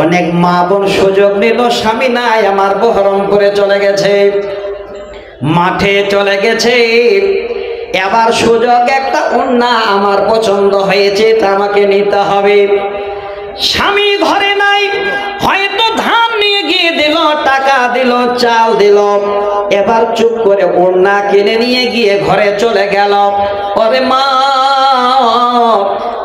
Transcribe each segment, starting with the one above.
অনেক মা বোন সুযোগ নিল, স্বামী নাই, আমার বহরমপুরে চলে গেছে, মাঠে চলে গেছে। এবার সুযোগ, একটা ওড়না আমার পছন্দ হয়েছে, তা আমাকে নিতে হবে। স্বামী ঘরে নাই, হয়তো ধান নিয়ে গিয়ে দিল, টাকা দিল, চাল দিল। এবার চুপ করে ওড়না কিনে নিয়ে গিয়ে ঘরে চলে গেল। ওরে মা,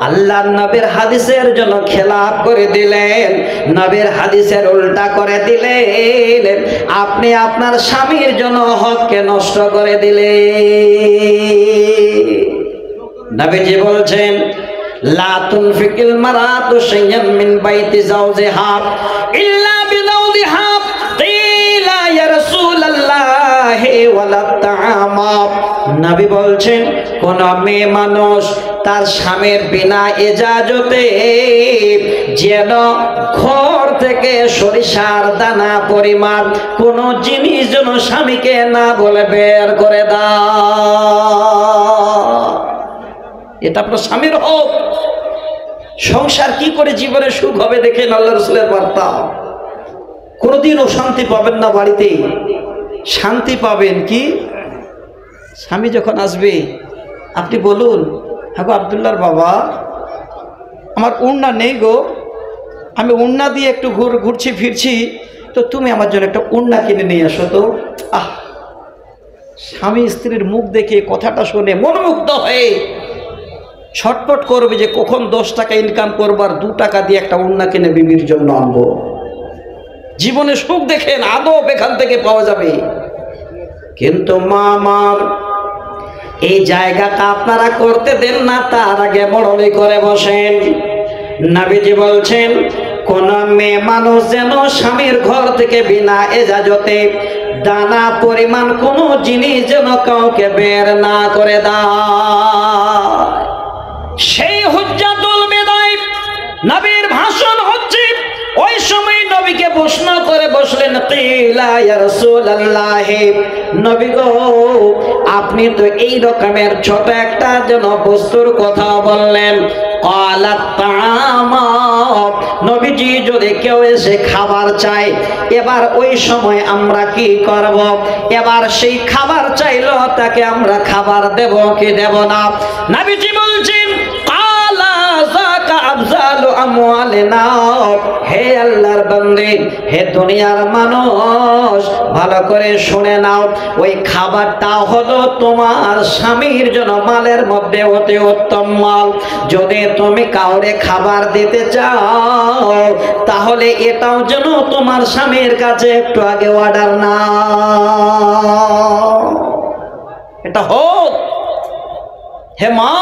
আল্লাহর নবীর হাদিসের জন্য খেলাফ করে দিলেন, নবীর হাদিসের উল্টা করে দিলেন। আপনি আপনার স্বামীর জন্য হককে নষ্ট করে দিলেন। নবীজি বলছেন, লা তুনফিকিল মারাতু শাইয়্যান মিন বাইতি যাওজিহা ইল্লা বিযাওজিহা। কিলা ইয়া রাসূলুল্লাহ ওয়ালা তাআমা। নবী বলছেন, কোন মেয়ে মানুষ তার স্বামীর বিনা ইজাজতে যেন ঘর থেকে সরিষার দানা পরিমাণ কোন জিনিস যেন স্বামীকে না বলে বের করে দাও। এটা আপনার স্বামীর হক। সংসার কি করে জীবনে সুখ হবে দেখেন আল্লাহ রাসূলের বার্তা। কোনোদিনও শান্তি পাবেন না বাড়িতে, শান্তি পাবেন কি স্বামী যখন আসবে আপনি বলুন, হ্যাঁ গো আব্দুল্লাহর বাবা, আমার ওড়না নেই গো, আমি ওড়না দিয়ে একটু ঘুরছি ফিরছি, তো তুমি আমার জন্য একটা ওড়না কিনে নিয়ে আসো তো। আহ, স্বামী স্ত্রীর মুখ দেখে কথাটা শুনে মনোমুগ্ধ হয়ে ছটপট করবে যে কখন 10 টাকা ইনকাম করবো আর 2 টাকা দিয়ে একটা ওড়না কিনে বিবির জন্য আনবো। জীবনে সুখ দেখেন আদব এখান থেকে পাওয়া যাবে। কিন্তু মা আমার এই জায়গাটা আপনারা করতে দেন না, তার আগে মরলি করে বসেন। নবীজি বলছেন, কোন মেয়ে মানুষ যেন স্বামীর ঘর থেকে বিনা ইজাজতে দানা পরিমাণ কোনো জিনিস যেন কাউকে বের না করে দেয়। সেই হুজ্জাতুল বিদায় নবীর ভাষণ হচ্ছে। ওই সময় নবীকে প্রশ্ন করে বসলেন, কিলা ইয়া রাসূলুল্লাহ, নবী গো আপনি তো এই রকমের ছোট একটা যেন বস্তুর কথা বললেন। ক্বালাত তাআমা, নবীজি যদি কেউ এসে খাবার চায়, এবার ওই সময় আমরা কি করব? এবার সেই খাবার চাইলো, তাকে আমরা খাবার দেব কি দেব না? নবীজি বলছেন, ক্বালা যাকা আফজালু আমওয়ালিনা। হে আল্লাহর বান্দে, হে দুনিয়ার মানুষ, ভালো করে শুনে নাও, ওই খাবারটা হলো তোমার স্বামীর জন্য মালের মধ্যে অতি উত্তম মাল। যদি তুমি কাউরে খাবার দিতে চাও, তাহলে এটাও যেন তোমার স্বামীর কাছে একটু আগে অর্ডার নাও। এটা হোক। হে মা,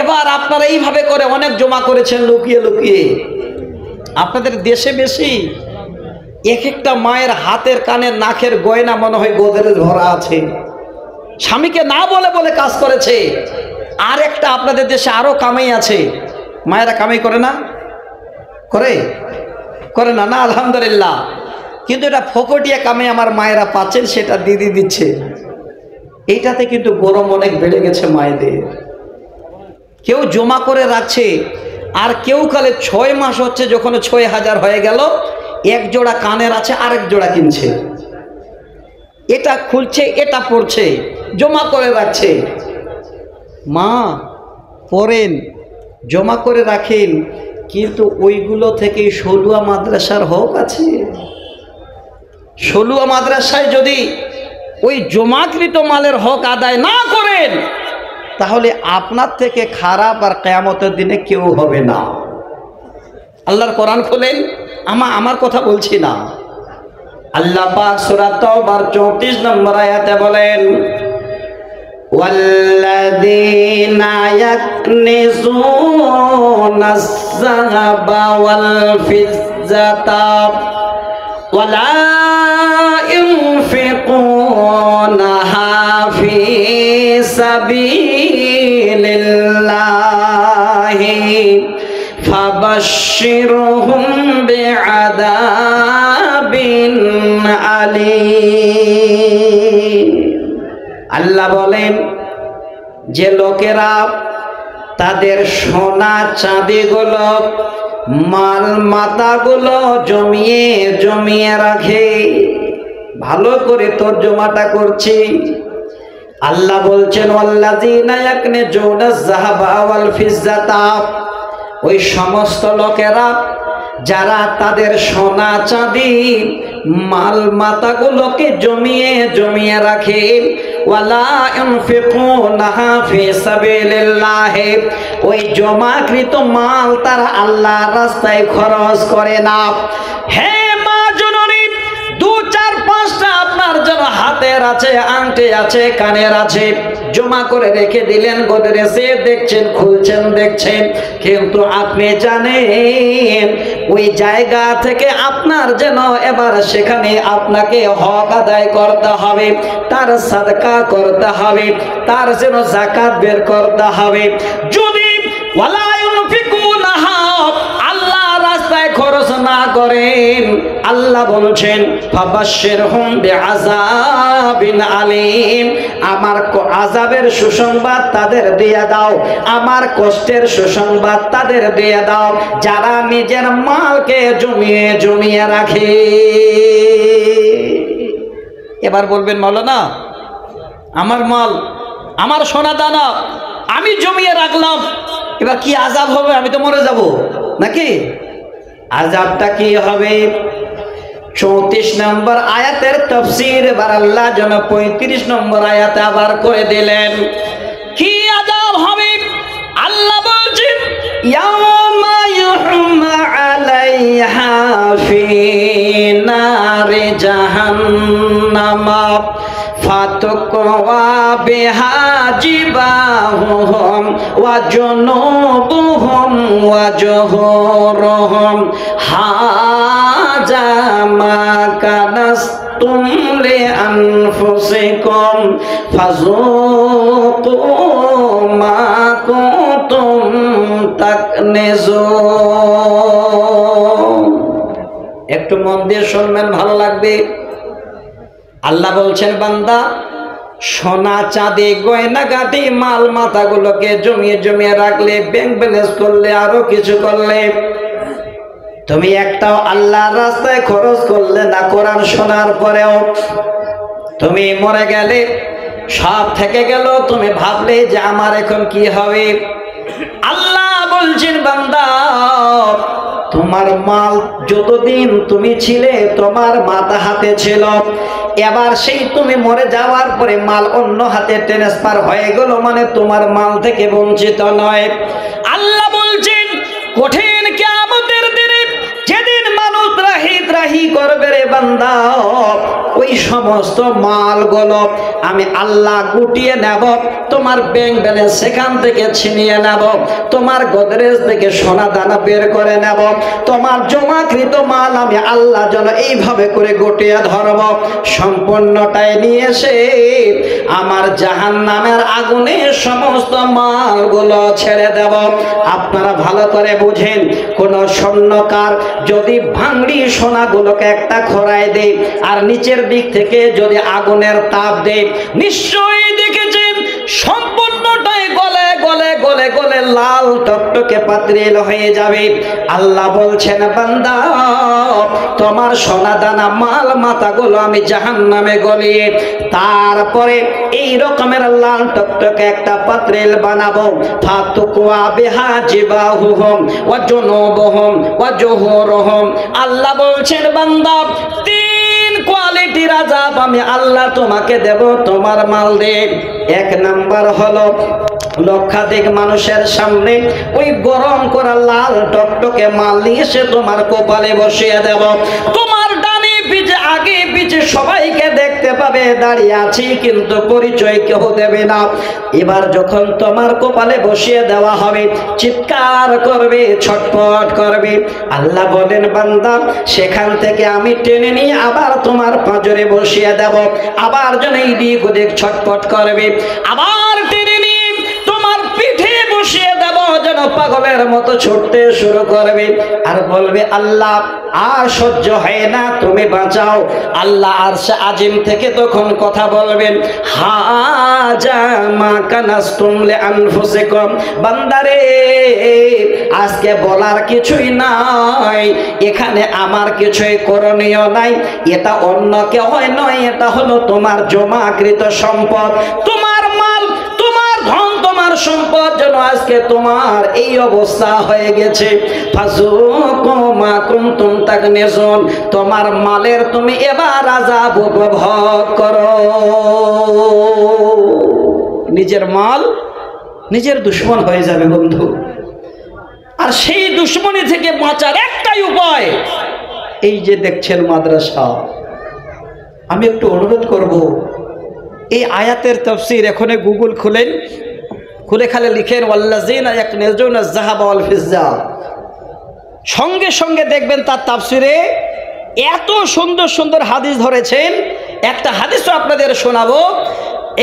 এবার আপনারা এইভাবে করে অনেক জমা করেছেন লুকিয়ে লুকিয়ে। আপনাদের দেশে বেশি এক একটা মায়ের হাতের কানের নাকের গয়না মনে হয় গোদরেজ ভরা আছে, স্বামীকে না বলে বলে কাজ করেছে। আর একটা আপনাদের দেশে আরো কামাই আছে, মায়েরা কামাই করে না? করে করে না? না, আলহামদুলিল্লাহ। কিন্তু এটা ফকটিয়া কামাই আমার মায়েরা পাচ্ছেন, সেটা দিদি দিচ্ছে। এইটাতে কিন্তু গরম অনেক বেড়ে গেছে মায়েদের। কেউ জমা করে রাখছে, আর কেউ কালে 6 মাস হচ্ছে, যখন 6000 হয়ে গেল, এক জোড়া কানের আছে, আরেক জোড়া কিনছে, এটা খুলছে, এটা পড়ছে, জমা করে রাখছে। মা পড়েন, জমা করে রাখেন, কিন্তু ওইগুলো থেকে সলুয়া মাদ্রাসার হক আছে। সলুয়া মাদ্রাসায় যদি ওই জমাকৃত মালের হক আদায় না করেন, তাহলে আপনার থেকে খারাপ আর কিয়ামতের দিনে কেউ হবে না। আল্লাহর কোরআন খোলেন, আমার কথা বলছি না। আল্লাহ পাক সূরা তাওবার 34 নম্বর আয়াতে বলেন, ওয়াল্লাযীনা ইয়াকনিজুনাস যাহাবা ওয়াল ফিজ্জাতা ওয়ালা ইউনফিকুনাহা ফি সাবিলিল্লাহি ফাবাশশিরহুম বিআযাবিন আলীম। আল্লাহ বলেন, যে লোকেরা তাদের সোনা চাঁদিগুলো মাল মাতাগুলো জমিয়ে জমিয়ে রাখে। ভালো করে তর্জমাটা করছি। আল্লাহ বলছেন ওয়াল্লাযীনা ইয়াকনিজুনা যাহাবা ওয়াল ফিজ্জাতা, ওই সমস্ত লোকেরা যারা তাদের সোনা চাঁদি মাল মাতাগুলোকে জমিয়ে জমিয়ে রাখে, ওয়ালা ইউনফিকুনাহা ফি সাবিলিল্লাহ, ওই জমাকৃত মাল তারা আল্লাহর রাস্তায় খরচ করে না। হে মা জননী, 2, 4, 5টা আপনার জন্য হাতের আছে, আংটি আছে, কানের আছে, জমা করে রেখে দিলেন গোদরেজে, দেখছেন, খুলছেন, দেখছেন, কিন্তু আপনি জানেন ওই জায়গা থেকে আপনার যেন এবার সেখানে আপনাকে হক আদায় করতে হবে, তার সাদকা করতে হবে, তার যেন যাকাত বের করতে হবে। যদি ওয়ালা ইউনফিকুনাহা, আল্লাহ রাস্তায় খরচ না করেন, আল্লাহ বলছেন ফাবাশশিরহুম বিআযাবিন আলীম, আমার আযাবের সুসংবাদ তাদের দিয়ে দাও, আমার কষ্টের সুসংবাদ তাদের দিয়ে দাও, যারা নিজের মালকে জমিয়ে জমিয়ে রাখে। এবার বলবেন মাওলানা, আমার মাল, আমার সোনা দানা আমি জমিয়ে রাখলাম, এবার কি আযাব হবে? আমি তো মরে যাব নাকি? আযাবটা কি হবে? 34 নম্বর আয়াতের তাফসীর এবার আল্লাহ যেন 35 নম্বর আয়াতে আবার করে দিলেন। কি আযাব হবে? আল্লাহ বলছেন ইয়াওমা ইউহমা আলাইহা ফি নারি জাহান্নামা ফাতুকওয়া বিহা জিবাহুহুম ওয়া জুনুবুহুম ওয়া জুহুরুহুম হাযা মা কানাসতুম লিআনফুসিকুম ফাযুকু মা কুনতুম তাকনিজুন। একটু মন দিয়ে শুনবেন, ভালো লাগবে। আল্লাহ বলছেন বান্দা, সোনা চাঁদি গয়নাগাটি মাল মাথাগুলোকে জমিয়ে জমিয়ে রাখলে, ব্যাংক ব্যালেন্স করলে, আরো কিছু করলে, তুমি একটাও আল্লাহর রাস্তায় খরচ করলে না। কোরআন শোনার পরেও তুমি মরে গেলে, সব থেকে গেল, তুমি ভাবলে যে আমার এখন কি হবে। আল্লাহ বলছেন বান্দা, তোমার মাল যতদিন তুমি ছিলে তোমার মাথা হাতে ছিল, এবার সেই তুমি মরে যাওয়ার পরে মাল অন্য হাতে ট্রান্সফার হয়ে গেল, মানে তোমার মাল থেকে বঞ্চিত নয়। আল্লাহ বলছেন কঠিন কিয়ামতের দিনে যেদিন মানুষ ত্রাহি করবে রে বান্দা, ওই সমস্ত মালগুলো আমি আল্লাহ গুটিয়ে নেব, তোমার ব্যাংক ব্যালেন্স সেখান থেকে ছিনিয়ে নেব, তোমার গোদরেজ থেকে সোনা দানা বের করে নেব, তোমার জমাকৃত মাল আমি আল্লাহ যেন এইভাবে করে গুটিয়ে ধরব, সম্পূর্ণটাই নিয়ে এসে আমার জাহান্নামের আগুনে সমস্ত মালগুলো ছেড়ে দেব। আপনারা ভালো করে বুঝেন, কোন স্বর্ণকার যদি ভাঙড়ি সোনাগুলোকে একটা খোরায় দেয় আর নিচের দিক থেকে যদি আগুনের তাপ দেয়, নিশ্চয়ই দেখেছেন সম্পূর্ণটাই গলে গলে গলে গলে লাল টকটকে পাত্রিল হয়ে যাবে। আল্লাহ বলছেন বান্দা, তোমার সোনা দানা মাল মাথাগুলো আমি জাহান্নামে গলিয়ে তারপরে এই রকমের লাল টকটকে একটা পাত্রিল বানাবো। ফাতুকওয়া বিহা জিবাহুহুম ওয়া জুনুবুহুম ওয়া জুহুরুহুম। আল্লাহ বলছেন বান্দা, 3 কোয়ালিটির আযাব আমি আল্লাহ তোমাকে দেব তোমার মাল দিয়ে। 1 নাম্বার হলো লক্ষাধিক মানুষের সামনে ওই গরম করা লাল টকটকে মাল নিয়ে এসে তোমার কপালে বসিয়ে দেব। তোমার ডানে পিছে আগে পিছে সবাইকে দেখতে পাবে দাঁড়িয়ে আছি, কিন্তু পরিচয় কেউ দেবে না। এবার যখন তোমার কপালে বসিয়ে দেওয়া হবে, চিৎকার করবে, ছটফট করবে। আল্লাহ বলেন বান্দা, সেখান থেকে আমি টেনে নিয়ে আবার তোমার পাঁজরে বসিয়ে দেব, আবার যেন এই দিক ওদিক ছটফট করবে, আবার টেনে নিয়ে তোমার পিঠে বসিয়ে দেব, যেন পাগলের মতো ছুটতে শুরু করবে আর বলবে আল্লাহ আর সহ্য হয় না, তুমি বাঁচাও। আল্লাহ আরশে আজিম থেকে তখন কথা বলবেন, হাজা মা কানাস্তুম লিআনফুসিকুম, বান্দারে আজকে বলার কিছুই নাই, এখানে আমার কিছুই করণীয় নাই, এটা অন্য কেউ নয়, এটা হলো তোমার জমাকৃত সম্পদ, তোমার মাল, তোমার ধন, তোমার সম্পদ যেন আজকে তোমার এই অবস্থা হয়ে গেছে। ফাযুকু মা কুনতুম তাকনিজুন, তোমার মালের তুমি এবার আযাব উপভোগ করো। নিজের মাল নিজের দুশমন হয়ে যাবে বন্ধু। আর সেই দুশমনী থেকে বাঁচার একটাই উপায়, এই যে দেখছেন মাদ্রাসা। আমি একটু অনুরোধ করব, এই আয়াতের তাফসীর এখানে গুগল খুলেন, খুলে খালে লিখেন ওয়াল্লাযিনা ইয়াকনিজুনা আয-যাহাবা ওয়াল ফিজ্জা, সঙ্গে সঙ্গে দেখবেন তার তাফসীরে এত সুন্দর সুন্দর হাদিস ধরেছেন। একটা হাদিসও আপনাদের শোনাবো।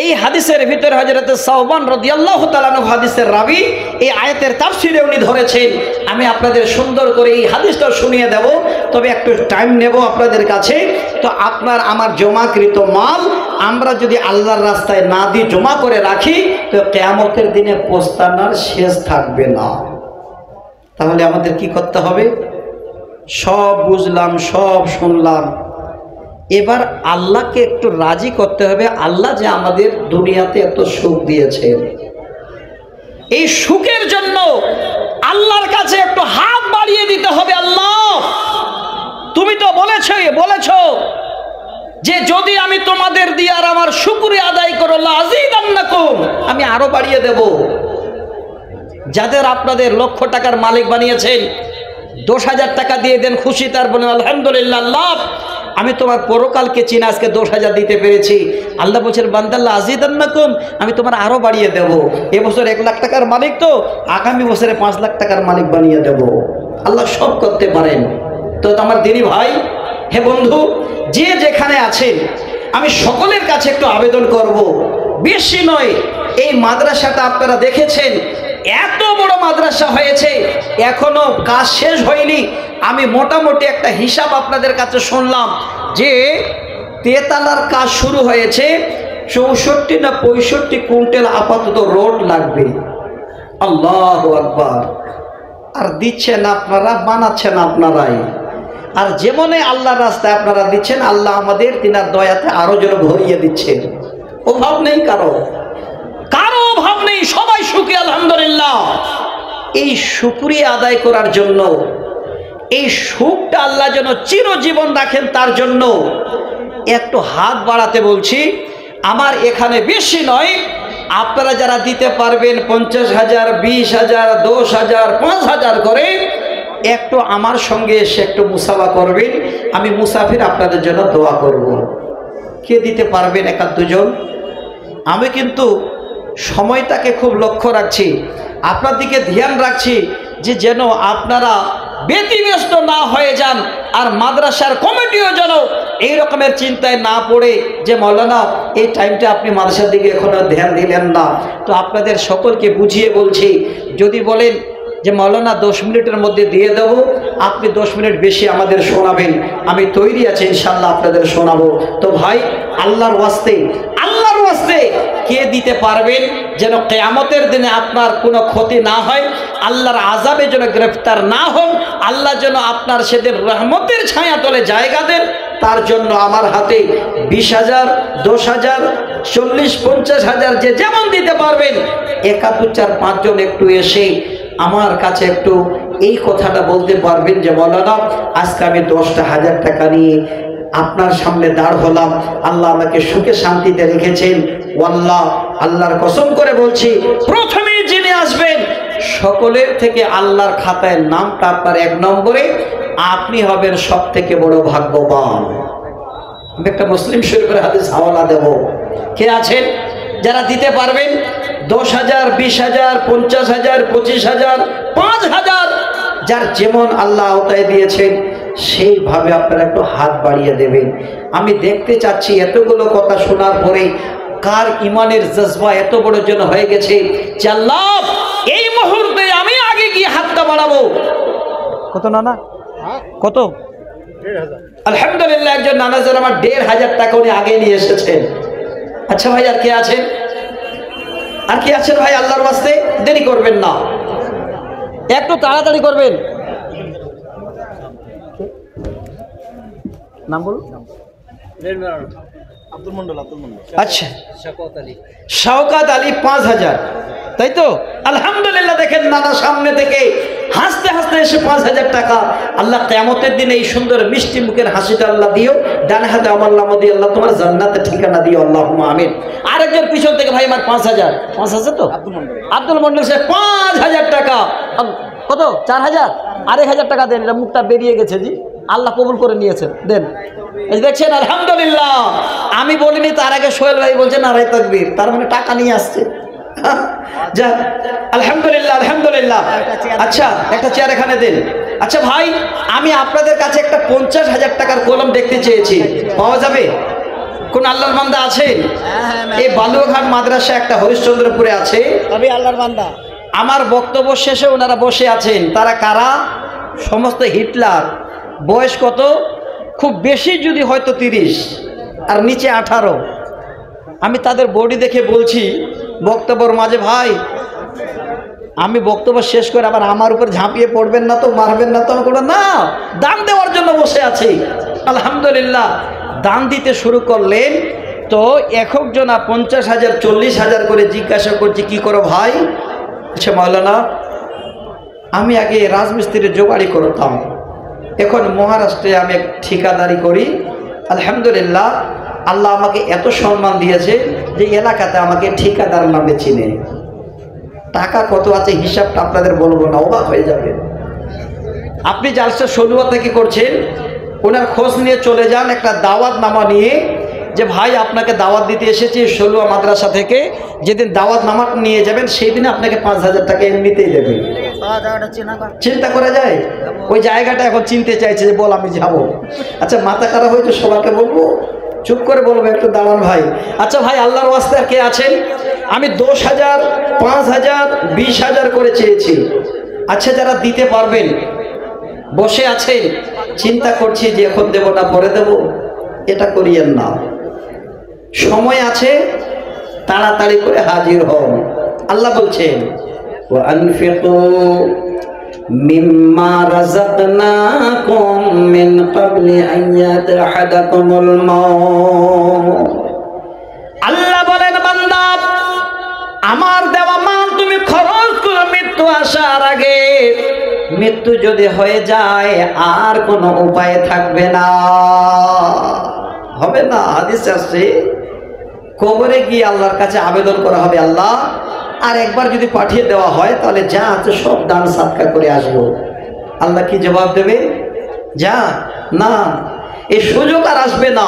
এই হাদিসের ভিতরে হযরত সাওবান রাদিয়াল্লাহু তাআলা আনহু হাদিসের রাবী, এই আয়াতের তাফসীরে উনি ধরেছেন। আমি আপনাদের সুন্দর করে এই হাদিসটা শুনিয়ে দেব, তবে একটু টাইম নেব আপনাদের কাছে। তো আপনার আমার জমাকৃত মাল আমরা যদি আল্লাহর রাস্তায় না দিয়ে জমা করে রাখি, তো কিয়ামতের দিনে পস্তানার শেষ থাকবে না। তাহলে আমাদের কি করতে হবে? সব বুঝলাম, সব শুনলাম, এবার আল্লাহকে একটু রাজি করতে হবে। আল্লাহ যে আমাদের দুনিয়াতে এত সুখ দিয়েছেন, এই সুখের জন্য আল্লাহর কাছে একটু হাত বাড়িয়ে দিতে হবে। আল্লাহ তুমি তো বলেছ যে যদি আমি তোমাদের দিয়ে আর আমার শুকরিয়া আদায় করো লাযিদান্নাকুম, আমি আরো বাড়িয়ে দেব। যাদের আপনাদের লক্ষ টাকার মালিক বানিয়েছেন, 10,000 টাকা দিয়ে দেন, খুশি, তার বলেন আলহামদুলিল্লাহ আল্লাহ আমি তোমার পরকালকে চিনা, আজকে 10,000 দিতে পেরেছি। আল্লাহ বলছেন বান্দা লাযিদান্নাকুম, আমি তোমার আরো বাড়িয়ে দেব। এবছর 1 লাখ টাকার মালিক, তো আগামী বছরে 5 লাখ টাকার মালিক বানিয়ে দেব। আল্লাহ সব করতে পারেন। তো আমার দিনী ভাই, হে বন্ধু, যে যেখানে আছেন, আমি সকলের কাছে একটু আবেদন করব, বেশি নয়, এই মাদ্রাসাটা আপনারা দেখেছেন এত বড় মাদ্রাসা হয়েছে, এখনো কাজ শেষ হয়নি। আমি মোটামুটি একটা হিসাব আপনাদের কাছে শুনলাম যে তেতালার কাজ শুরু হয়েছে, 64 না 65 কুইন্টাল আপাতত রোড লাগবে। আল্লাহু আকবার। আর দিচ্ছেন আপনারা, বানাচ্ছেন আপনারাই। আর যেমনে আল্লাহর রাস্তায় আপনারা দিচ্ছেন, আল্লাহ আমাদের তিনার দয়াতে আরো যেন ভরিয়ে দিচ্ছেন। অভাব নেই কারো অভাব নেই, সবাই সুখী আলহামদুলিল্লাহ। এই শুকরিয়া আদায় করার জন্য, এই সুখটা আল্লাহ যেন চিরজীবন রাখেন, তার জন্য একটু হাত বাড়াতে বলছি। আমার এখানে বেশি নয়, আপনারা যারা দিতে পারবেন 50,000, 20,000, 10,000, 5,000 করে, একটু আমার সঙ্গে এসে একটু মুসাফা করবেন। আমি মুসাফির, আপনাদের জন্য দোয়া করব। কে দিতে পারবেন? 1-2 জন। আমি কিন্তু সময়টাকে খুব লক্ষ্য রাখছি, আপনার দিকে ধ্যান রাখছি, যে যেন আপনারা ব্যতিব্যস্ত না হয়ে যান। আর মাদ্রাসার কমিটিও যেন এই রকমের চিন্তায় না পড়ে যে মৌলানা এই টাইমটা আপনি মাদ্রাসার দিকে এখনো ধ্যান দিলেন না। তো আপনাদের সকলকে বুঝিয়ে বলছি, যদি বলেন যে মৌলানা 10 মিনিটের মধ্যে দিয়ে দেব, আপনি 10 মিনিট বেশি আমাদের শোনাবেন, আমি তৈরি আছি ইনশাল্লাহ আপনাদের শোনাবো। তো ভাই, আল্লাহর ওয়াস্তে কে দিতে পারবেন, যেন কিয়ামতের দিনে আপনার কোনো ক্ষতি না হয়, আল্লাহর আযাবে যেন গ্রেফতার না হন, আল্লাহ যেন আপনার সেদিন রহমতের ছায়া তলে জায়গা দেন, তার জন্য আমার হাতে 20,000, 10,000, 40, 50,000 যে যেমন দিতে পারবেন, 1-2, 4-5 জন একটু এসে আমার কাছে একটু এই কথাটা বলতে পারবেন যে মৌলানা আজকে আমি 10,000 টাকা নিয়ে আপনার সামনে দাঁড় হলাম, আল্লাহ আমাকে সুখে শান্তিতে রেখেছেন। ওয়াল্লাহ, আল্লাহর কসম করে বলছি, প্রথমেই যিনি আসবেন সকলের থেকে আল্লাহর খাতায় নামটা আপনার 1 নম্বরে, আপনি হবেন সব থেকে বড় ভাগ্যবান। আমি একটা মুসলিম শরীফের হাদিস হাওয়ালা দেব। কে আছেন যারা দিতে পারবেন? 10,000, 20,000, 50,000, 25,000, 5,000, যার যেমন আল্লাহ আওতায় দিয়েছেন সেইভাবে আপনারা একটু হাত বাড়িয়ে দেবেন। আমি দেখতে চাচ্ছি এতগুলো কথা শোনার পরে কার ইমানের জজবা এত বড় জন্য হয়ে গেছে যে আল্লাহ এই মুহূর্তে আমি বাড়াবো। কত নানা, কত? আলহামদুলিল্লাহ, একজন নানা যারা আমার ১,৫০০ টাকা উনি আগে নিয়ে এসেছেন। আচ্ছা ভাই, আর কে আছেন? আর কি আছেন ভাই? আল্লাহর ওয়াস্তে দেরি করবেন না, একটু তাড়াতাড়ি করবেন। নাম বলুন। আব্দুল মন্ডল। আচ্ছা, শওকত আলী ৫,০০০, তাই তো? আলহামদুলিল্লাহ, দেখেন নানা সামনে থেকে হাসতে হাসতে এসে ৫,০০০ টাকা। আল্লাহ কিয়ামতের দিনে এই সুন্দর মিষ্টি মুখের হাসিটা আল্লাহ দিও, ডান হাতে আমার নাম দিয়ে আল্লাহ তোমার জান্নাতে ঠিকানা দিও, আল্লাহুম্মা আমিন। আরেকজন পিছন থেকে ভাই আমার ৫,০০০ তো আব্দুল মন্ডল সে ৫,০০০ টাকা। কত? ৪,০০০। আর ১,০০০ টাকা দেন, এটা মুখটা বেরিয়ে গেছে জি, আল্লাহ কবুল করে নিয়েছেন, দেন। এই দেখছেন আলহামদুলিল্লাহ, আমি বলিনি, তার আগে সোহেল ভাই বলছেন নারায়ে তাকবীর, তার মানে টাকা নিয়ে আসছে। যা আলহামদুলিল্লাহ, আলহামদুলিল্লাহ। আচ্ছা, একটা চেয়ার এখানে দেন। আচ্ছা ভাই, আমি আপনাদের কাছে একটা ৫০,০০০ টাকার কলম দেখতে চেয়েছি, পাওয়া যাবে? কোন আল্লাহর বান্দা আছে? এই বালুরঘাট মাদ্রাসা একটা হরিশ্চন্দ্রপুরে আছে, আমি আল্লাহর বান্দা। আমার বক্তব্য শেষে ওনারা বসে আছেন। তারা কারা? সমস্ত হিটলার। বয়স কত? খুব বেশি যদি হয়তো ৩০, আর নিচে ১৮। আমি তাদের বডি দেখে বলছি বক্তব্যর মাঝে, ভাই আমি বক্তব্য শেষ করে আবার আমার উপর ঝাঁপিয়ে পড়বেন না তো, মারবেন না তো? আমি বললাম না, দান দেওয়ার জন্য বসে আছি। আলহামদুলিল্লাহ, দান দিতে শুরু করলেন। তো একক জনা ৫০,০০০, ৪০,০০০ করে জিজ্ঞাসা করছি, কি করো ভাই? আচ্ছা মাওলানা, আমি আগে রাজমিস্ত্রির জোগাড়ি করতাম, এখন মহারাষ্ট্রে আমি ঠিকাদারি করি। আলহামদুলিল্লাহ, আল্লাহ আমাকে এত সম্মান দিয়েছে যে এলাকাতে আমাকে ঠিকাদার নামে চিনে। টাকা কত আছে হিসাবটা আপনাদের বলবো না, অবাক হয়ে যাবে। আপনি জালসা সলুয়া থেকে করছেন, ওনার খোঁজ নিয়ে চলে যান একটা দাওয়াত নামা নিয়ে, যে ভাই আপনাকে দাওয়াত দিতে এসেছি সলুয়া মাদ্রাসা থেকে, যেদিন দাওয়াত নামা নিয়ে যাবেন সেই দিন আপনাকে ৫,০০০ টাকা এমনিতেই দেবে। চিন্তা করা যায়? ওই জায়গাটা এখন চিনতে চাইছে যে বল আমি যাব। আচ্ছা, মাথা খারাপ হয়েছে, সবাইকে বলবো? চুপ করে বলবো, একটু দাঁড়ান ভাই। আচ্ছা ভাই, আল্লাহর ওয়াস্তে আর কে আছেন? আমি ১০,০০০, ৫,০০০, ২০,০০০ করে চেয়েছি। আচ্ছা, যারা দিতে পারবেন বসে আছেন, চিন্তা করছি যে এখন দেব না পরে দেব, এটা করিয়েন না, সময় আছে, তাড়াতাড়ি করে হাজির হন। আল্লাহ বলছেন, ওয়া আনফিকু মিম্মা রাযাকনাকুম মিন ক্বাবলি আন ইয়াতাহাদাকুমুল মাউত। আল্লাহ বলেন, বান্দা আমার দেওয়া মাল তুমি খরচ করো মৃত্যু আসার আগে। মৃত্যু যদি হয়ে যায় আর কোনো উপায় থাকবে না, হবে না। হাদিসে আছে, কবরে গিয়ে আল্লাহর কাছে আবেদন করা হবে, আল্লাহ আর একবার যদি পাঠিয়ে দেওয়া হয় তাহলে যা আছে সব দান সাদকা করে আসবো। আল্লাহ কি জবাব দেবে? যা না, এই সুযোগ আর আসবে না।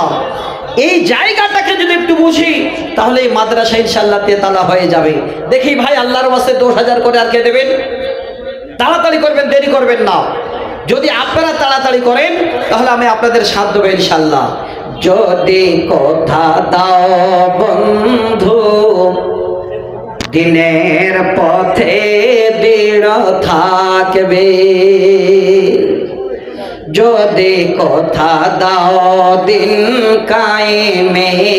এই জায়গাটাকে যদি একটু বুঝি তাহলে এই মাদ্রাসা ইনশাআল্লাহ তেতালা হয়ে যাবে। দেখি ভাই, আল্লাহর ওয়াস্তে ১০,০০০ করে আর কে দেবেন? তাড়াতাড়ি করবেন, দেরি করবেন না। যদি আপনারা তাড়াতাড়ি করেন তাহলে আমি আপনাদের সাথ দেবো ইনশাআল্লাহ। যদি কথা দাও বন্ধু দিনের পথে দৃঢ় থাকবে, যদি কথা দাও দিন কায়েমের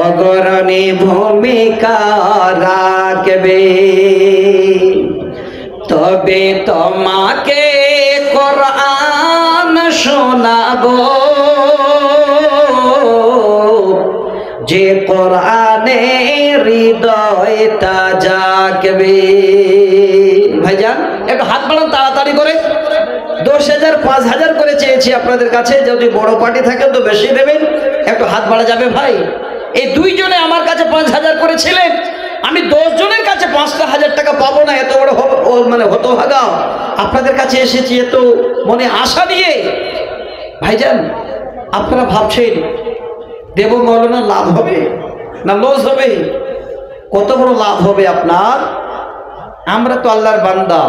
অগ্রণী ভূমিকা রাখবে, তবে তোমাকে কোরআন শোনাবো, যে কোরআনে হৃদয়টা জাগবে। ভাইজান একটু হাত বাড়ান তাড়াতাড়ি করে। ১০,০০০, ৫,০০০ করে চেয়েছি আপনাদের কাছে, যদি বড় পার্টি থাকে তো বেশি দেবেন, একটু হাত বাড়া যাবে ভাই? এই দুইজনে আমার কাছে ৫,০০০ করেছিলেন, আমি ১০ জনের কাছে ৫,০০০ টাকা পাবো না, এত বড় মানে হতভাগা আপনাদের কাছে এসেছি এত মনে আশা নিয়ে। ভাইজান আপনারা ভাবছেন দেব মৌলানা লাভ হবে না লস হবে? কত বড় লাভ হবে আপনার। আমরা তো আল্লাহর বান্দা,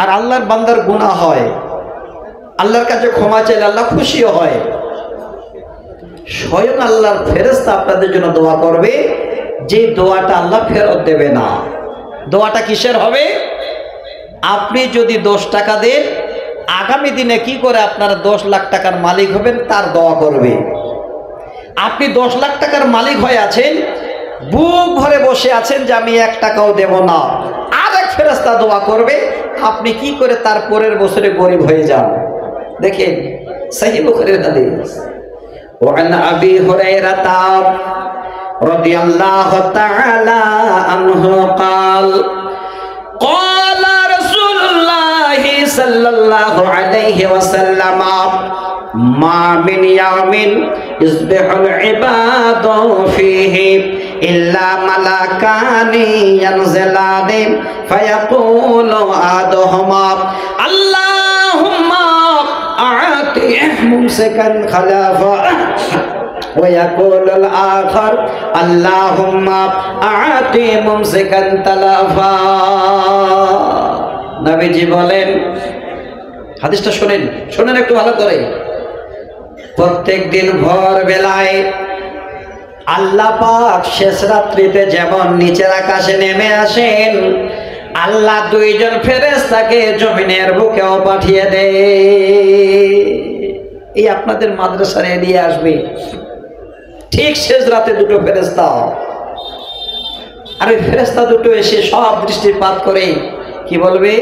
আর আল্লাহর বান্দার গুনাহ হয়, আল্লাহর কাছে ক্ষমা চাইলে আল্লাহ খুশিও হয়। স্বয়ং আল্লাহর ফেরেশতা আপনাদের জন্য দোয়া করবে, যে দোয়াটা আল্লাহ ফেরত দেবে না। দোয়াটা কিসের হবে? আপনি যদি 10 টাকা দেন, আগামী দিনে কি করে আপনারা 10 লাখ টাকার মালিক হবেন তার দোয়া করবে। আপনি 10 লাখ টাকার মালিক হয়ে আছেন, বুক ভরে বসে আছেন যে আমি 1 টাকাও দেব না, আর এক ফেরেশতা দোয়া করবে আপনি কি করে তার পরের বছরে গরিব হয়ে যান। দেখেন সহিহ বুখারীর হাদিস। وعن أبي هريرة رضي الله تعالى عنه قال قال رسول الله صلى الله عليه وسلم ما من يوم يصبح العباد فيه إلا ملكان ينزلان فيقول أحدهما اللهم أعطي ممسكا خلافا ويقول الآخر اللهم أعطي ممسكا تلافا। নবীজি বলেন, হাদিসটা শোনেন একটু ভালো করে। প্রত্যেক দিন ভোর বেলায় আল্লাহ পাক শেষ রাত্রিতে যেমন নিচের আকাশে নেমে আসেন, আল্লাহ 2 জন ফেরেশতাকে জমিনের বুকেও পাঠিয়ে দেয়। এই আপনাদের মাদ্রাসার এড়িয়ে আসবে ঠিক শেষ রাতে 2টো ফেরেশতা, আর ওই ফেরেশতা 2টো এসে সব দৃষ্টিপাত করে কি বলবে?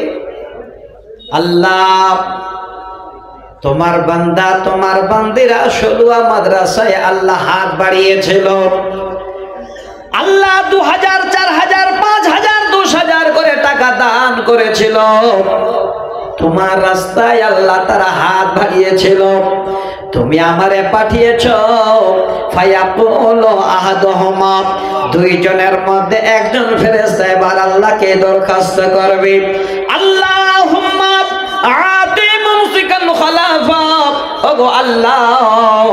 আল্লাহ তোমার বান্দা তোমার বান্দিরা সলুয়া মাদ্রাসায় আল্লাহ হাত বাড়িয়েছিল, আল্লাহ 2000 4000 5000 10,000 করে টাকা দান করেছিল, তোমার রাস্তায় আল্লাহ তারা হাত বাড়িয়েছিল, তুমি আমারে পাঠিয়েছো। ফায়াকুলু আহাদুহুমা, 2 জনের মধ্যে একজন ফেরেশতা এবার আল্লাহকে দরখাস্ত করবে, আল্লাহুম্মা আতি মুমসিকান খলাফা, ওগো আল্লাহ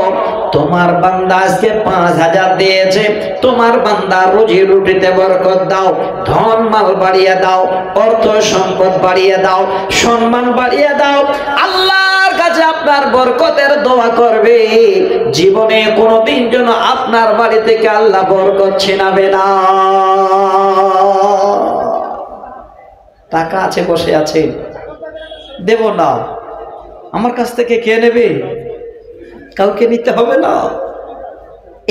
তোমার বান্দা আজকে 5000 দিয়েছে, তোমার বান্দা রুজি রুটিতে বরকত দাও, ধন মাল বাড়িয়ে দাও, অর্থ সম্পদ বাড়িয়ে দাও, সম্মান বাড়িয়ে দাও। আল্লাহর কাছে আপনার বরকতের দোয়া করবে, জীবনে কোনোদিন যেন আপনার বাড়ি থেকে আল্লাহ বরকত ছিনাবে না। টাকা আছে, বসে আছে, দেব না, আমার কাছ থেকে কে নেবে? কাউকে নিতে হবে না।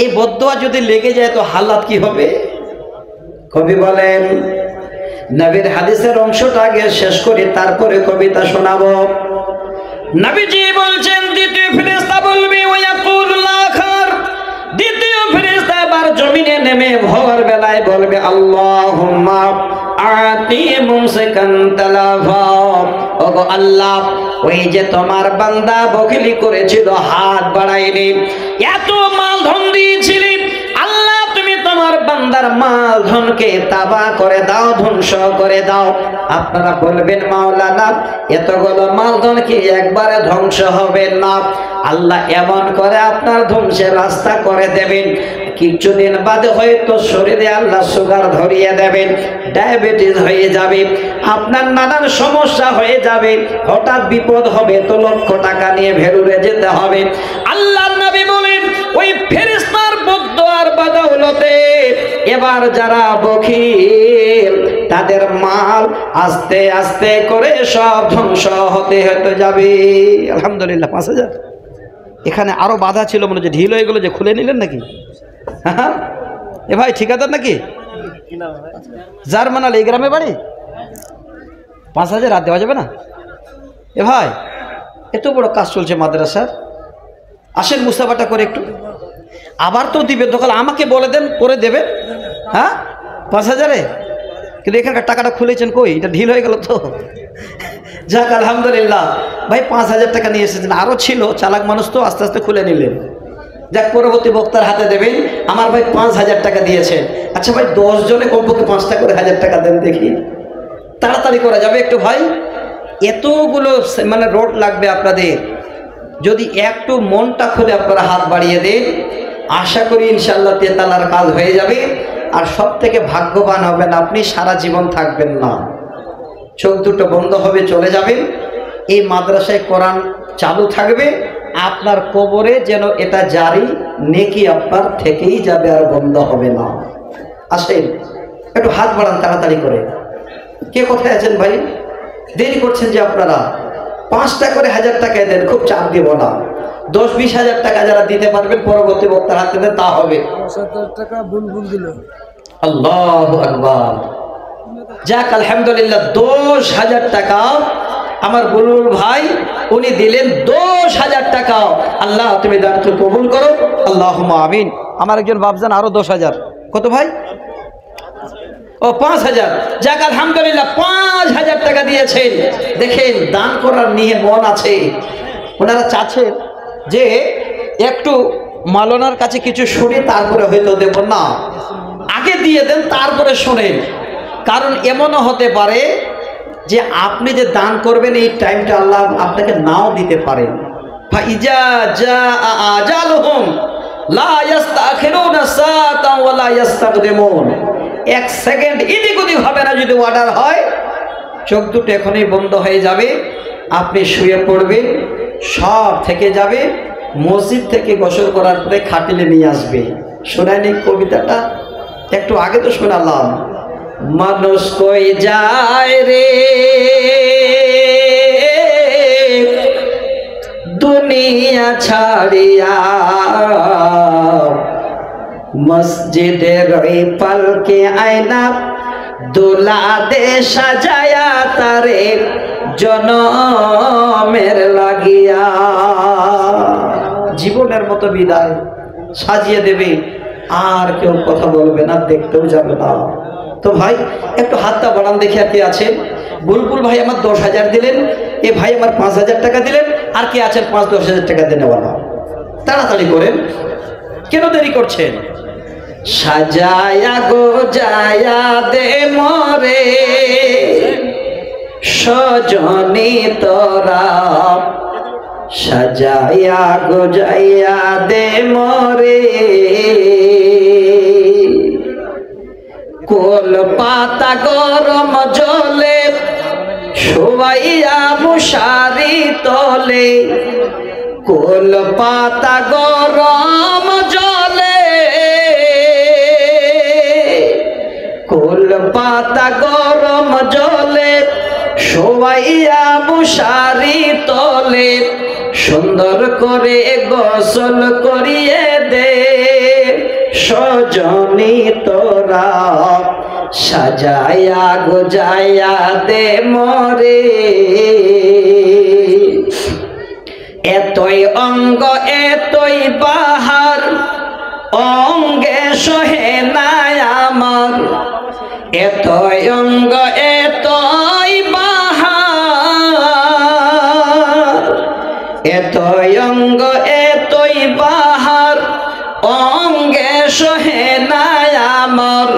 এই বদদোয়া যদি লেগে যায় তো হালাত কি হবে? কবি বলেন, নবীর হাদিসের অংশটা আগে শেষ করি, তারপরে কবিতা শোনাবো। নবীজি বলছেন, দ্বিতীয় ফেরেশতা বলবে ওয়ায়াকুলুল আখার, দ্বিতীয় ফেরেশতা এবার জমিনে নেমে ভোর বেলায় বলবে আল্লাহুম্মা আতি মুমসিকান তালাফা, ওগো আল্লাহ ওই যে তোমার বান্দা বখিলি করেছিল, হাত বাড়ায়নি, এত মাল ধন দিয়েছিলি, আল্লাহ তুমি তোমার বান্দার মাল ধনকে তাবা করে দাও, ধ্বংস করে দাও। আপনারা বলবেন মাওলানা এতগুলো মাল ধন কি একবারে ধ্বংস হবে না? আল্লাহ এমন করে আপনার ধ্বংসের রাস্তা করে দেবেন, কিছুদিন বাদে হয়তো শরীরে আল্লাহ সুগার ধরিয়ে দেবেন, ডায়াবেটিস হয়ে যাবে, আপনার নানান সমস্যা হয়ে যাবে, হঠাৎ বিপদ হবে তো লক্ষ টাকা নিয়ে ভেলুরে যেতে হবে। আল্লাহর নবী বলেন ওই ফেরেশতার বদদোয়ার বদৌলতে এবার যারা বখিল তাদের মাল আস্তে আস্তে করে সব ধ্বংস হতে হতে যাবে। আলহামদুলিল্লাহ 5000। এখানে আরো বাধা ছিল, মনে হচ্ছে ঢিল হয়ে গেল, যে খুলে নিলেন নাকি? হ্যাঁ এ ভাই ঠিকাদার নাকি? জার্মানাল এই গ্রামে বাড়ি? 5000 রাত দেওয়া যাবে না? এ ভাই এত বড় কাজ চলছে মাদ্রাসার, আসেন মুস্তাফাটা করে একটু, আবার তো দিবে দোকান, আমাকে বলে দেন করে দেবে। হ্যাঁ 5000-এ, কিন্তু এখানকার টাকাটা খুলেছেন কই? এটা ঢিল হয়ে গেল তো। যাক আলহামদুলিল্লাহ ভাই 5000 টাকা নিয়ে এসেছেন, আরও ছিল, চালাক মানুষ তো আস্তে আস্তে খুলে নিলেন। যাক পরবর্তী বক্তার হাতে দেবেন। আমার ভাই 5000 টাকা দিয়েছেন, আচ্ছা ভাই 10 জনে কমপক্ষে 5টা করে 1000 টাকা দেন দেখি, তাড়াতাড়ি করা যাবে একটু ভাই। এতগুলো মানে রোড লাগবে আপনাদের, যদি একটু মনটা খুলে আপনারা হাত বাড়িয়ে দেন, আশা করি ইনশাআল্লাহ তেতালার কাজ হয়ে যাবে। আর সব থেকে ভাগ্যবান হবেন আপনি, সারা জীবন থাকবেন না, চোখ দুটো বন্ধ হবে, চলে যাবেন। এই মাদ্রাসায় কোরআন চালু থাকবে, আপনার কবরে যেন এটা জারি, নেকি আপনার থেকেই যাবে, আর বন্ধ হবে না। আসেন একটু হাত বাড়ান তাড়াতাড়ি করে। কে কোথায় আছেন ভাই? দেরি করছেন যে আপনারা 5টা করে 1000 টাকায় দেন, খুব চাপ দিব না। 10-20 হাজার টাকা যারা দিতে পারবেন পরবর্তী বক্তার হাতে দেন, তা হবে। 10,000 টাকা বুলবুল দিল। আল্লাহু আকবার। যাক আলহামদুলিল্লাহ, 10,000 টাকা আমার বুলবুল ভাই উনি দিলেন, 10,000 টাকা। আল্লাহ তুমি দানকে কবুল করো, আল্লাহুম্মা আমিন। আমার একজন বাপজান আরো 10,000। কত ভাই? ও 5,000। যাক আলহামদুলিল্লাহ, 5,000 টাকা দিয়েছেন। দেখেন দান করার নিয়ে মন আছে। ওনারা চাচ্ছেন যে একটু মাওলানার কাছে কিছু শুনে তারপরে হয়তো দেব না, আগে দিয়ে দেন তারপরে শোনেন। কারণ এমনও হতে পারে যে আপনি যে দান করবেন এই টাইমটা আল্লাহ আপনাকে নাও দিতে পারেন। ফাইজা জা আজালুহুম লা ইস্তাখিরুনা সাআতান ওয়া লা ইস্তাকদিমুন। 1 সেকেন্ড এদিক ওদিক হবে না। যদি অর্ডার হয়, চোখ দুটো এখনই বন্ধ হয়ে যাবে, আপনি শুয়ে পড়বেন, সব থেকে যাবে। মসজিদ থেকে গোসল করার পরে খাটিলে নিয়ে আসবে। শোনায়নি কবিতাটা? একটু আগে তো শোনালাম। মানুষ কই যায় রে দুনিয়া ছাড়িয়া, মসজিদের ওই পালকে আয়না দোলা দে সাজায়া তারে জনমের লাগিয়া। জীবনের মতো বিদায় সাজিয়ে দেবে, আর কেউ কথা বলবে না, দেখতেও যাবে না। তো ভাই একটু হাতটা বাড়ান দেখি আর কে আছে। বুলবুল ভাই আমার 10,000 দিলেন, এ ভাই আমার 5,000 টাকা দিলেন, আর কে আছেন 5-10 হাজার টাকা দেনে বলা? তাড়াতাড়ি করেন, কেন দেরি করছেন? সাজায়া গো যায়া দে মরে সজনী তোরা, সাজায়া গো যায়া দে মরে কোল পাতা গরম জলে শোয়াইয়া মশারি তলে, কোল পাতা গরম জলে, কোল পাতা গরম জলে শোয়াইয়া মশারি তলে, সুন্দর করে গোসল করিয়ে দে সজনী তোরা, সাজায়া গোজায়া দে মরে। এতই অঙ্গ এতই বাহার অঙ্গে সহে নাই আমার, এতই অঙ্গ এতই বাহার, এতই অঙ্গ এতই বাহার অঙ্গে সহে নাই আমার,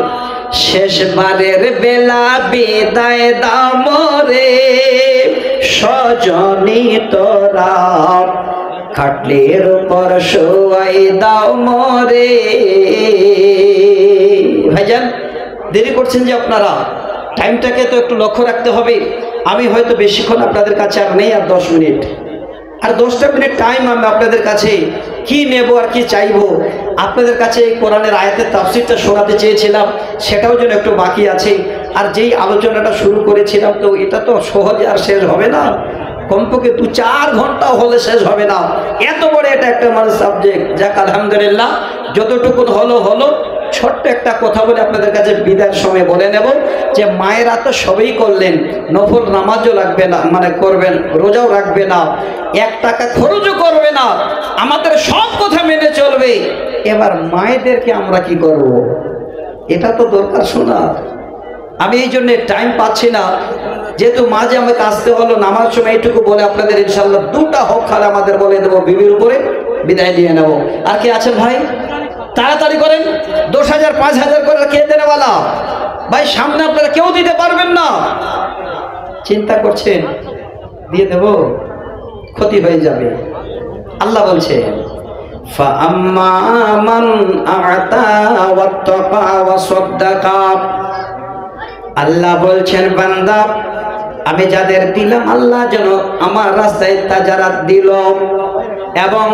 শেষবারের বেলা বিদায় দাও মোরে সজনী তোরা, খাটলির উপর শোয়াই দাও মোরে। ভাইজান দেরি করছেন যে আপনারা, টাইমটাকে তো একটু লক্ষ্য রাখতে হবে। আমি হয়তো বেশিক্ষণ আপনাদের কাছে আর নেই, আর 10 মিনিট, আর 10টা মিনিট টাইম আমি আপনাদের কাছে কি নেব আর কি চাইবো। আপনাদের কাছে এই কোরআনের আয়াতের তাফসীরটা শোনাতে চেয়েছিলাম, সেটাও যেন একটু বাকি আছে। আর যেই আলোচনাটা শুরু করেছিলাম, তো এটা তো সহজে আর শেষ হবে না, কমপক্ষে 2-4 ঘন্টাও হলে শেষ হবে না। এত বড় এটা একটা মানে সাবজেক্ট। যাক আলহামদুলিল্লাহ, যতটুকু হলো হলো। ছোট্ট একটা কথা বলে আপনাদের কাছে বিদায়ের সময় বলে নেব যে মায়েরা তো সবই করলেন, নফল নামাজও লাগবে না, মানে করবেন, রোজাও রাখবে না, 1 টাকা খরচও করবে না, আমাদের সব কথা মেনে চলবে। এবার মায়েদেরকে আমরা কি করব? এটা তো দরকার শোনা। আমি এই জন্য টাইম পাচ্ছি না, যেহেতু মাঝে আমাকে আসতে হলো। নামাজ সময় এইটুকু বলে আপনাদের ইনশাল্লাহ 2টা হক খালে আমাদের বলে দেবো, বিবির উপরে বিদায় দিয়ে নেব। আর কে আছেন ভাই? তাড়াতাড়ি করেন। 10,000 5,000 করে কে দেনেওয়ালা? ভাই সামনে আপনারা কেউ দিতে পারবেন না, চিন্তা করছেন দিয়ে দেব, ক্ষতি হয়ে যাবে। আল্লাহ বলছে ফাআম্মা মান আ'তা ওয়াত্তাকা ওয়া সাদ্দাকা। আল্লাহ বলছেন বান্দা আমি যাদের দিলাম, আল্লাহ যেন আমার রাস্তায় তা যারা দিল এবং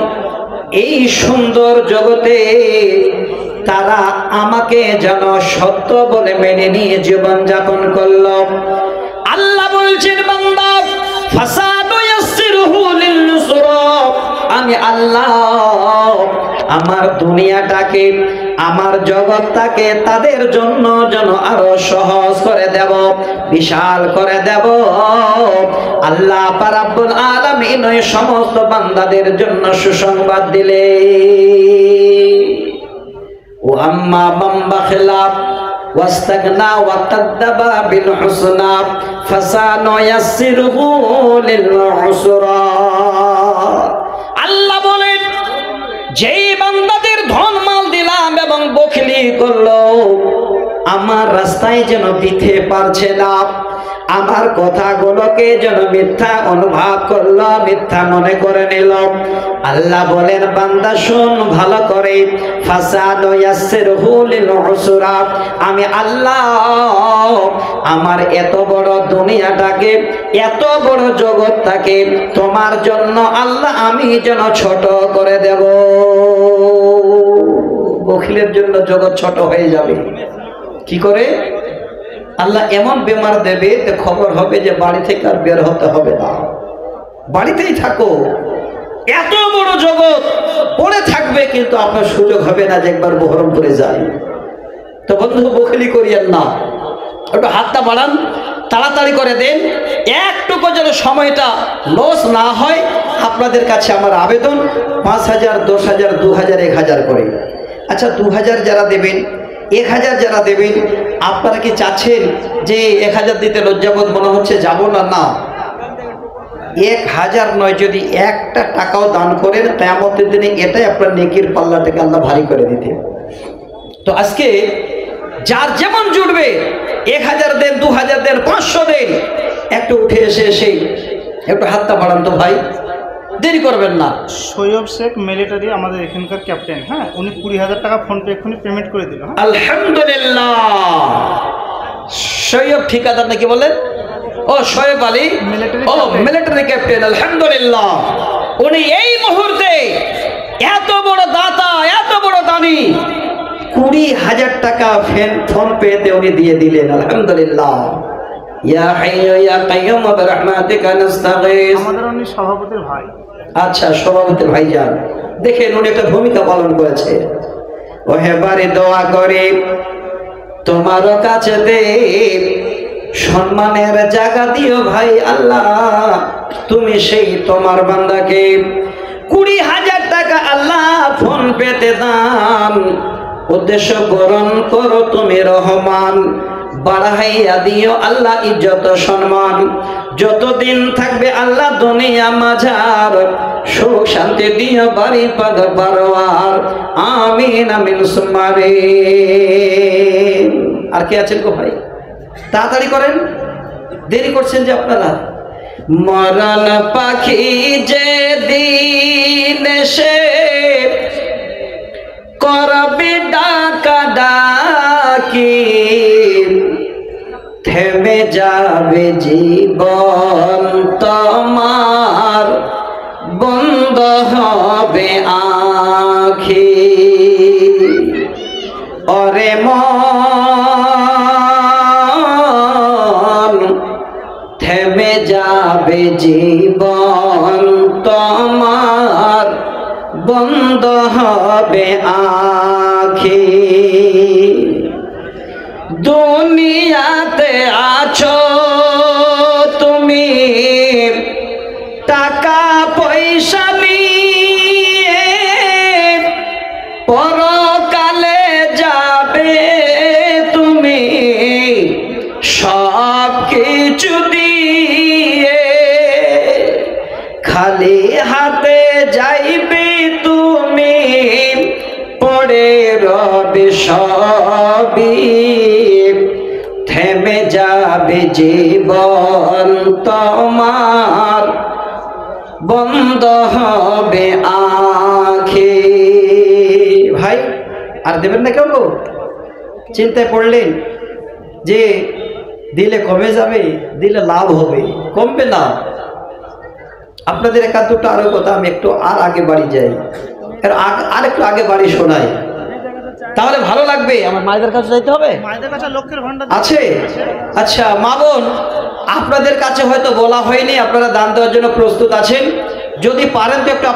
এই সুন্দর জগতে তারা আমাকে যেন সত্য বলে মেনে নিয়ে জীবন যাপন করল, বলছেন বান্দা ফাসানুয়াসসিরহু লিল-ইউসরা, আমি আল্লাহ আমার দুনিয়াটাকে আমার জগৎটাকে তাদের জন্য যেন আরো সহজ করে দেব, বিশাল করে দেব। আল্লাহ পাক রব্বুল আলামিন ওই সমস্ত বান্দাদের জন্য সুসংবাদ দিলে ও আম্মা মান বাখিলা ওয়াস্তাগনা ওয়া কাদ্দাবা বিল হুসনা ফাসানুয়াসসিরহু লিল-উসরা। আল্লাহ বলেন যেই বান্দাদের ধন মাল দিলাম এবং বখিলি করলো, আমার রাস্তায় যেন দিতে পারছে না, আমার কথাগুলোকে যেন মিথ্যা অনুভব করলো, মিথ্যা মনে করে নিল, আল্লাহ বলেন বান্দা শুন ভালো করে, ফাসানুয়াসসিরহু লিল-উসরা, আমি আল্লাহ আমার এত বড় দুনিয়াটাকে এত বড় জগৎটাকে তোমার জন্য আল্লাহ আমি যেন ছোট করে দেব। বখিলের জন্য জগৎ ছোট হয়ে যাবে কি করে? আল্লাহ এমন বেমার দেবে যে খবর হবে যে বাড়ি থেকে আর বের হতে হবে না, বাড়িতেই থাকো, এত বড় জগৎ পড়ে থাকবে কিন্তু আপনার সুযোগ হবে না যে একবার বহরমপুরে যাই। তো বন্ধু বখিলি করিয়েন না, একটু হাতটা বাড়ান, তাড়াতাড়ি করে দেন, একটুকু যেন সময়টা লস না হয়। আপনাদের কাছে আমার আবেদন ৫,০০০, ১০,০০০, ২,০০০, ১,০০০ করে। আচ্ছা ২,০০০ যারা দেবেন, ১,০০০ যারা দেবেন, আপনারা কি চাচ্ছেন যে ১,০০০ দিতে লজ্জাবোধ মনে হচ্ছে যাব না? না, ১,০০০ নয়, যদি একটা টাকাও দান করেন কিয়ামতের দিনে এটাই আপনার নেকির পাল্লাটাকে আল্লাহ ভারী করে দিতে। তো আজকে যার যেমন জুটবে ১,০০০ দেন, ২,০০০ দেন, ৫০০ দেন, একটু উঠে এসে একটু হাতটা বাড়ান তো ভাই, দেরি করবেন না। সৈয়দ শেখ মিলিটারি আমাদের এখানকার ক্যাপ্টেন, হ্যাঁ, উনি ২০,০০০ টাকা ফোনপে এক্ষুনি পেমেন্ট করে দিল। আলহামদুলিল্লাহ। সৈয়দ ঠিকাদার নাকি বলেন? ও শোয়েব আলী, ও মিলিটারি ক্যাপ্টেন, আলহামদুলিল্লাহ। উনি এই মুহূর্তে এত বড় দাতা, এত বড় দানি, ২০,০০০ টাকা ফোন পেতে উনি দিয়ে দিলেন, আলহামদুলিল্লাহ। ইয়া হাইয়্যু ইয়া কাইয়্যুম বিরহমাতিকা নাস্তাগীথ। আমাদের উনি সভাপতির ভাই। আচ্ছা, সভাপতির ভাইজান, দেখেন উনি একটা ভূমিকা পালন করেছে। ও হেবারে দোয়া করে তোমারও কাছে দে সম্মানের জায়গা দিও ভাই আল্লাহ, তুমি সেই তোমার বান্দাকে ২০,০০০ টাকা আল্লাহ ফোন পেতে দান, উদ্দেশ্য গ্রহণ করো তুমি রহমান, বাড়াইয়া দিও আল্লাহ ইজ্জত সম্মান, যতদিন থাকবে আল্লাহ দুনিয়া মাঝার, সুখ শান্তি দিও বাড়ি পাগ বারোয়ার, আমিন আমিন সুম্মা আমিন। আর কে আছেন গো ভাই? তাড়াতাড়ি করেন, দেরি করছেন যে আপনারা। মরণ পাখি যে দিন সে করবি ডাকা ডাকি, থেমে যাবে জীবন তোমার, বন্ধ হবে আখি। ওরে মন থেমে যাবে জীবন তোমার, বন্ধ হবে আখি। দুনিয়াতে আছো তুমি টাকা পয়সা নিয়ে, পরকালে যাবে তুমি সব কিছু দিয়ে, খালি হাতে যাইবে তুমি, পড়ে রবে সবই, থেমে যাবে জীবন তোমার, বন্ধ হবে আখি। ভাই আর দেবেন না কেউ? চিন্তায় পড়লেন যে দিলে কমে যাবে, দিলে লাভ হবে, কমবে না। আপনাদের একান্ত দুটো আরো কথা আমি একটু আর আগে বাড়ি যাই, আর একটু আগে বাড়ি শোনাই। তাহলে ভালো লাগবে। আমার মায়েদের কাছে যাইতে হবে, মায়েদের কাছে লক্ষ্যের ভান্ডার আছে। আচ্ছা মা বোন, আপনাদের কাছে হয়তো বলা হয়নি, আপনারা দান দেওয়ার জন্য প্রস্তুত আছেন, যদি পারেন তো একটু